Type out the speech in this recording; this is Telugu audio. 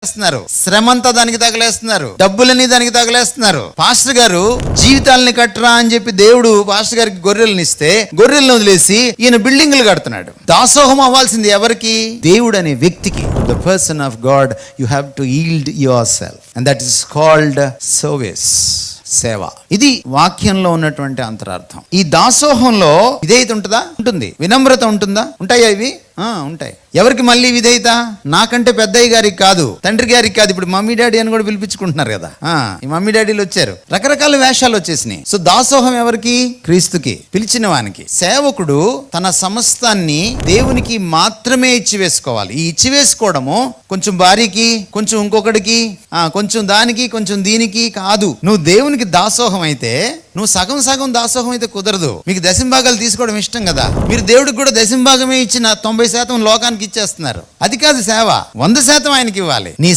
తగలేస్తున్నారు, శ్రమంతా దానికి తగలేస్తున్నారు, డబ్బులని దానికి తగలేస్తున్నారు. పాస్టర్ గారు జీవితాలని కట్టరా అని చెప్పి దేవుడు పాస్టర్ గారికి గొర్రెలను ఇస్తే గొర్రెలను వదిలేసి ఈయన బిల్డింగ్లు కడుతున్నాడు. దాసోహం అవ్వాల్సింది ఎవరికి? దేవుడు అనే వ్యక్తికి. The person of God you have to yield your self and that is called service, సేవ. ఇది వాక్యంలో ఉన్నటువంటి అంతరార్థం. ఈ దాసోహంలో విధేయత ఉంటుందా? ఉంటుంది. వినమ్రత ఉంటుందా? ఉంటాయా? ఇవి ఉంటాయి. ఎవరికి మళ్ళీ విధేయత? నాకంటే పెద్దయ్య గారికి కాదు, తండ్రి గారికి కాదు. ఇప్పుడు మమ్మీ డాడీ అని కూడా పిలిపించుకుంటున్నారు కదా. ఈ మమ్మీ డాడీలు వచ్చారు, రకరకాల వేషాలు వచ్చేసినాయి. సో దాసోహం ఎవరికి? క్రీస్తుకి, పిలిచిన వానికి. సేవకుడు తన సమస్తాన్ని దేవునికి మాత్రమే ఇచ్చివేసుకోవాలి. ఈ ఇచ్చివేసుకోవడము కొంచెం భార్యకి, కొంచెం ఇంకొకటికి, కొంచెం దానికి, కొంచెం దీనికి కాదు. నువ్వు దేవునికి దాసోహం అయితే, నువ్వు సగం సగం దాసోహం అయితే కుదరదు. మీకు దశంభాగాలు తీసుకోవడం ఇష్టం కదా, మీరు దేవుడికి కూడా దశంభాగమే ఇచ్చిన 90% లోకానికి ఇచ్చేస్తున్నారు. అది కాదు సేవ. 100% ఆయనకి ఇవ్వాలి. నీ